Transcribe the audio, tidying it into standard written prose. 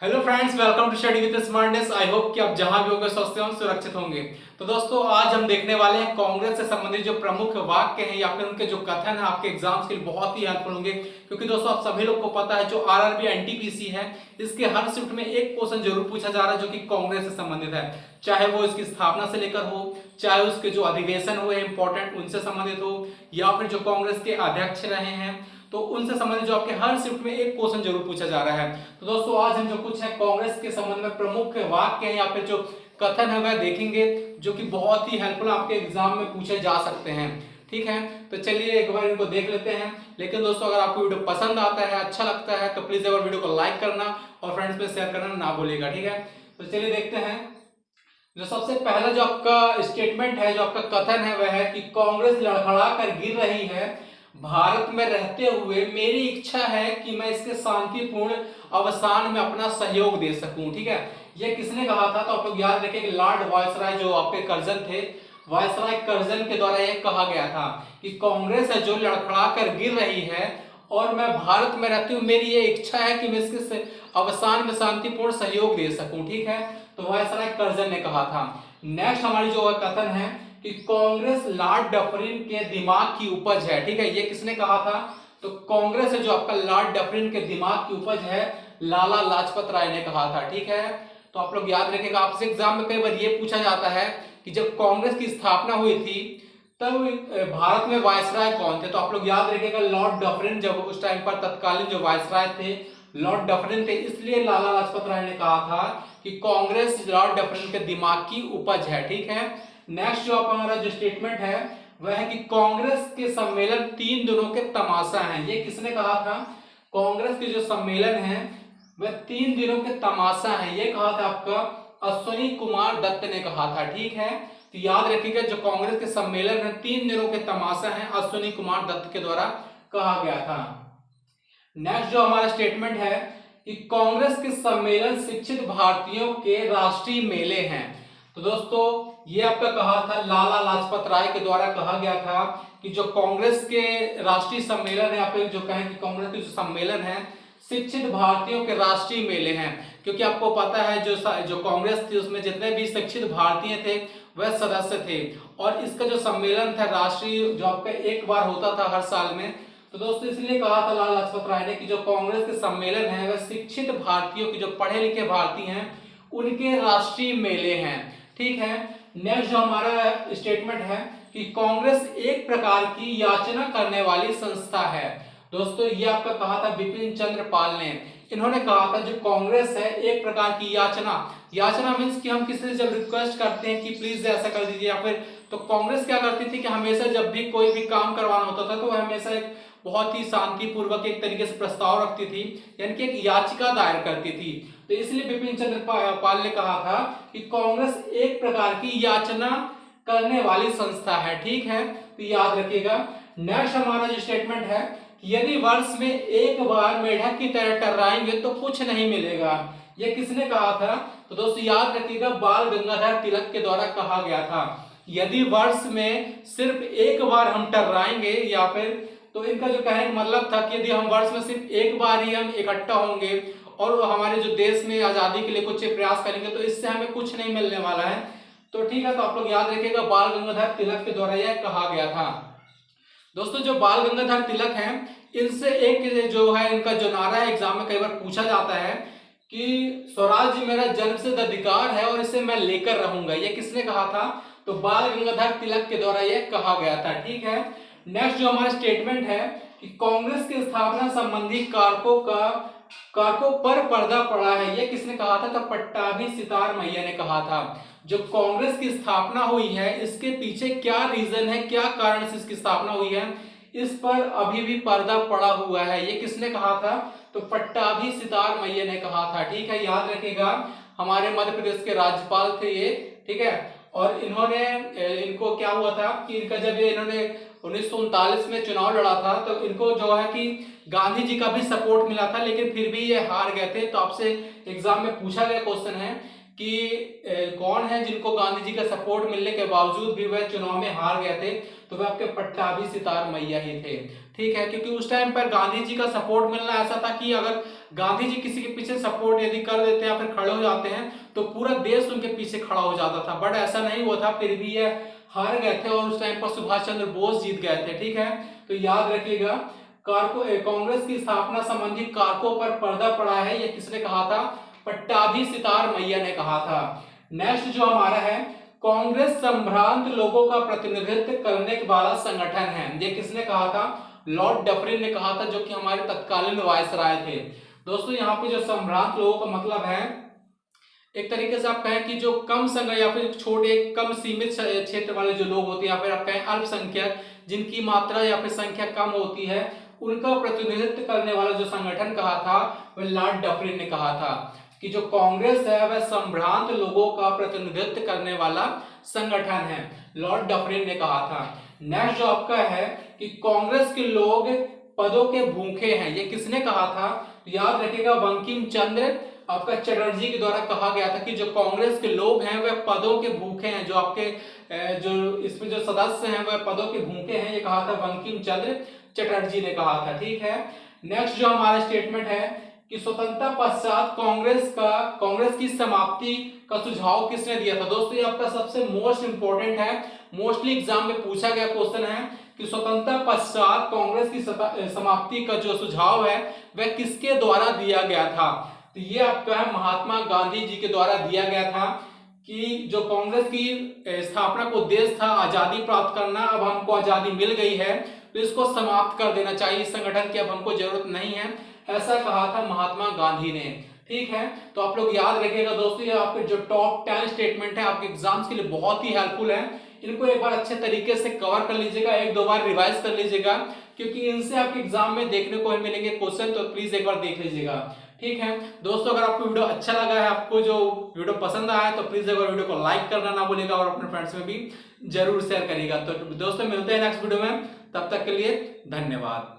Hello friends, welcome to study with smartness. I hope कि आप जहां भी होंगे स्वस्थ होंगे, सुरक्षित होंगे। तो दोस्तों, आज हम देखने वाले हैं कांग्रेस से संबंधित जो प्रमुख वाक्य हैं या फिर उनके जो कथन है आपके एग्जाम्स के लिए बहुत ही हेल्पफुल होंगे। क्योंकि दोस्तों, आप सभी लोग को पता है जो आरआरबी एनटीपीसी है, इसके हर शिफ्ट में एक क्वेश्चन जरूर पूछा जा रहा है जो कि कांग्रेस से संबंधित है। चाहे वो इसकी स्थापना से लेकर हो, चाहे उसके जो अधिवेशन हुए इंपॉर्टेंट उनसे संबंधित हो, या फिर जो कांग्रेस के अध्यक्ष रहे हैं तो उनसे संबंधित जो आपके हर शिफ्ट में एक क्वेश्चन जरूर पूछा जा रहा है। तो दोस्तों, आज हम जो कुछ है कांग्रेस के संबंध में प्रमुख वाक्य हैं या फिर जो कथन है वह देखेंगे जो कि बहुत ही हेल्पफुल आपके एग्जाम में पूछे जा सकते हैं। ठीक है, तो चलिए एक बार इनको देख लेते हैं। लेकिन दोस्तों, अगर आपको वीडियो पसंद आता है, अच्छा लगता है, तो प्लीज अगर वीडियो को लाइक करना और फ्रेंड्स में शेयर करना ना भूलिएगा। ठीक है, तो चलिए देखते हैं। जो सबसे पहला जो आपका स्टेटमेंट है, जो आपका कथन है, वह है कि कांग्रेस लड़खड़ा कर गिर रही है। भारत में रहते हुए मेरी इच्छा है कि मैं इसके शांतिपूर्ण अवसान में अपना सहयोग दे सकूं। ठीक है, ये किसने कहा था? तो आप लोग याद रखें कि लॉर्ड वायसराय जो आपके कर्जन थे, वायसराय कर्जन के द्वारा यह कहा गया था कि कांग्रेस है जो लड़खड़ा कर गिर रही है और मैं भारत में रहती हूँ, मेरी ये इच्छा है कि मैं इसके अवसान में शांतिपूर्ण सहयोग दे सकूं। ठीक है, तो वायसराय कर्जन ने कहा था। नेक्स्ट हमारी जो कथन है कि कांग्रेस लॉर्ड डफरिन के दिमाग की उपज है। ठीक है, ये किसने कहा था? तो कांग्रेस है जो आपका लॉर्ड डफरिन के दिमाग की उपज है, लाला लाजपत राय ने कहा था। ठीक है, तो आप लोग याद रखेगा, आपसे एग्जाम में कई बार ये पूछा जाता है कि जब कांग्रेस की स्थापना हुई थी तब भारत में वायसराय कौन थे? तो आप लोग याद रखेगा लॉर्ड डफरिन, जब उस टाइम पर तत्कालीन जो वायसराय थे लॉर्ड डफरिन थे, इसलिए लाला लाजपत राय ने कहा था कि कांग्रेस लॉर्ड डफरिन के दिमाग की उपज है। ठीक है, नेक्स्ट जो हमारा जो स्टेटमेंट है वह है कि कांग्रेस के सम्मेलन 3 दिनों के तमाशा हैं। ये किसने कहा था? कांग्रेस के जो सम्मेलन है वह 3 दिनों के तमाशा है, ये कहा था आपका अश्विनी कुमार दत्त ने कहा था। ठीक है, तो याद रखिएगा जो कांग्रेस के सम्मेलन है 3 दिनों के तमाशा है, अश्विनी कुमार दत्त के द्वारा कहा गया था। नेक्स्ट जो हमारा स्टेटमेंट है कि कांग्रेस के सम्मेलन शिक्षित भारतीयों के राष्ट्रीय मेले हैं। तो दोस्तों, ये आपका कहा था लाला लाजपत राय के द्वारा कहा गया था कि जो कांग्रेस के राष्ट्रीय सम्मेलन है, आप जो कहें कि कांग्रेस के जो सम्मेलन है शिक्षित भारतीयों के राष्ट्रीय मेले हैं। क्योंकि आपको पता है जो कांग्रेस थी उसमें जितने भी शिक्षित भारतीय थे वह सदस्य थे, और इसका जो सम्मेलन था राष्ट्रीय जो आपका एक बार होता था हर साल में। तो दोस्तों, इसलिए कहा था लाला लाजपत राय ने कि जो कांग्रेस के सम्मेलन है वह शिक्षित भारतीयों के जो पढ़े लिखे भारतीय हैं उनके राष्ट्रीय मेले हैं। ठीक है, नेक्स्ट जो हमारा स्टेटमेंट है कि कांग्रेस एक प्रकार की याचना करने वाली संस्था है। दोस्तों, ये आपका कहा था बिपिन चंद्र पाल ने। इन्होंने कहा था जो कांग्रेस है एक प्रकार की याचना, याचना मीन्स कि हम किसी से जब रिक्वेस्ट करते हैं कि प्लीज ऐसा कर दीजिए, या फिर तो कांग्रेस क्या करती थी कि हमेशा जब भी कोई भी काम करवाना होता था तो वह हमेशा एक बहुत ही शांतिपूर्वक एक तरीके से प्रस्ताव रखती थी, यानी कि एक याचिका दायर करती थी। तो इसलिए बिपिन चंद्र पाल ने कहा था कि कांग्रेस एक प्रकार की याचना करने वाली संस्था है। ठीक है, तो याद रखिएगा। नेक्स्ट हमारा जो स्टेटमेंट है कि यदि वर्ष में एक बार मेढक की तरह टर्राएंगे तो कुछ नहीं मिलेगा। यह किसने कहा था? तो दोस्तों याद रखिएगा बाल गंगाधर तिलक के द्वारा कहा गया था। यदि वर्ष में सिर्फ एक बार हम टर्राएंगे, या फिर तो इनका जो कहने का मतलब था कि यदि हम वर्ष में सिर्फ एक बार ही हम इकट्ठा होंगे और हमारे जो देश में आजादी के लिए कुछ प्रयास करेंगे तो इससे हमें कुछ नहीं मिलने वाला है। तो ठीक है, तो आप लोग याद रखिएगा बाल गंगाधर तिलक के द्वारा यह कहा गया था। दोस्तों, जो बाल गंगाधर तिलक हैं इनसे एक जो है इनका जो नारा है एग्जाम में कई बार पूछा जाता है कि स्वराज्य मेरा जन्मसिद्ध अधिकार है और इसे मैं लेकर रहूंगा। ये किसने कहा था? तो बाल गंगाधर तिलक के द्वारा यह कहा गया था। ठीक है, नेक्स्ट जो हमारा स्टेटमेंट है कि कांग्रेस की स्थापना संबंधी कारकों पर पर्दा पड़ा है। ये किसने कहा था? तो पट्टाभी सितार मैया ने कहा था। जो कांग्रेस की स्थापना हुई है इसके पीछे क्या रीजन है, क्या कारण से इसकी स्थापना हुई है, इस पर अभी भी पर्दा पड़ा हुआ है। ये किसने कहा था? तो पट्टाभी सितार मैया ने कहा था। ठीक है, याद रखिएगा हमारे मध्य प्रदेश के राज्यपाल थे ये। ठीक है, और इनको क्या हुआ था कि इनका जब इन्होंने 1939 में चुनाव लड़ा था तो इनको जो है कि गांधी जी का भी सपोर्ट मिला था, लेकिन फिर भी ये हार गए थे। तो आपसे एग्जाम में पूछा गया क्वेश्चन है कि कौन है जिनको गांधी जी का सपोर्ट मिलने के बावजूद भी वह चुनाव में हार गए थे? तो वह आपके पट्टाभी सितार मैया ही थे। ठीक है, क्योंकि उस टाइम पर गांधी जी का सपोर्ट मिलना ऐसा था कि अगर गांधी जी किसी के पीछे सपोर्ट यदि कर देते हैं या फिर खड़े हो जाते हैं तो पूरा देश उनके पीछे खड़ा हो जाता था, बट ऐसा नहीं हुआ था, फिर भी ये हार गए थे और उस टाइम पर सुभाष चंद्र बोस जीत गए थे। ठीक है, तो याद रखिएगा कांग्रेस की स्थापना संबंधी कारकों पर पर्दा पड़ा है, ये किसने कहा था? पट्टाभी सितार मैया ने कहा था। नेक्स्ट जो हमारा है, कांग्रेस संभ्रांत लोगों का प्रतिनिधित्व करने वाला संगठन है, ये किसने कहा था? लॉर्ड डफरिन ने कहा था, जो कि हमारे तत्कालीन वायसराय थे। दोस्तों यहाँ पे जो संभ्रांत लोगों का मतलब है, एक तरीके से आप कहें कि जो कम संख्या या फिर छोटे कम सीमित क्षेत्र वाले जो लोग होते हैं या फिर आप कहें अल्पसंख्यक, जिनकी मात्रा या फिर संख्या कम होती है, उनका प्रतिनिधित्व करने वाला जो संगठन कहा था वह लॉर्ड डफरिन ने कहा था कि जो कांग्रेस है वह संभ्रांत लोगों का प्रतिनिधित्व करने वाला संगठन है, लॉर्ड डफरिन ने कहा था। नेक्स्ट जो आपका है कि कांग्रेस के लोग पदों के भूखे हैं, ये किसने कहा था? याद रखिएगा बंकिम चंद्र आपका चटर्जी के द्वारा कहा गया था कि जो कांग्रेस के लोग हैं वह पदों के भूखे हैं, जो आपके जो इसमें जो सदस्य हैं वह पदों के भूखे हैं, ये कहा था बंकिम चंद्र चटर्जी ने कहा था। ठीक है, नेक्स्ट जो हमारा स्टेटमेंट है कि स्वतंत्रता पश्चात कांग्रेस की समाप्ति का सुझाव किसने दिया था? दोस्तों ये आपका सबसे मोस्ट इंपोर्टेंट है, मोस्टली एग्जाम में पूछा गया क्वेश्चन है कि स्वतंत्रता पश्चात कांग्रेस की समाप्ति का जो सुझाव है वह किसके द्वारा दिया गया था? तो ये आपका है महात्मा गांधी जी के द्वारा दिया गया था कि जो कांग्रेस की स्थापना का उद्देश्य था आजादी प्राप्त करना, अब हमको आजादी मिल गई है तो इसको समाप्त कर देना चाहिए, इस संगठन की अब हमको जरूरत नहीं है, ऐसा कहा था महात्मा गांधी ने। ठीक है, तो आप लोग याद रखिएगा दोस्तों, ये आपके जो टॉप 10 स्टेटमेंट है आपके एग्जाम्स के लिए बहुत ही हेल्पफुल है, इनको एक बार अच्छे तरीके से कवर कर लीजिएगा, एक दो बार रिवाइज कर लीजिएगा, क्योंकि इनसे आपके एग्जाम में देखने को मिलेंगे क्वेश्चन, तो प्लीज एक बार देख लीजिएगा। ठीक है दोस्तों, अगर आपको वीडियो अच्छा लगा है, आपको जो वीडियो पसंद आया है, तो प्लीज एक बार वीडियो को लाइक करना ना भूलिएगा और अपने फ्रेंड्स में भी जरूर शेयर करिएगा। तो दोस्तों मिलते हैं नेक्स्ट वीडियो में, तब तक के लिए धन्यवाद।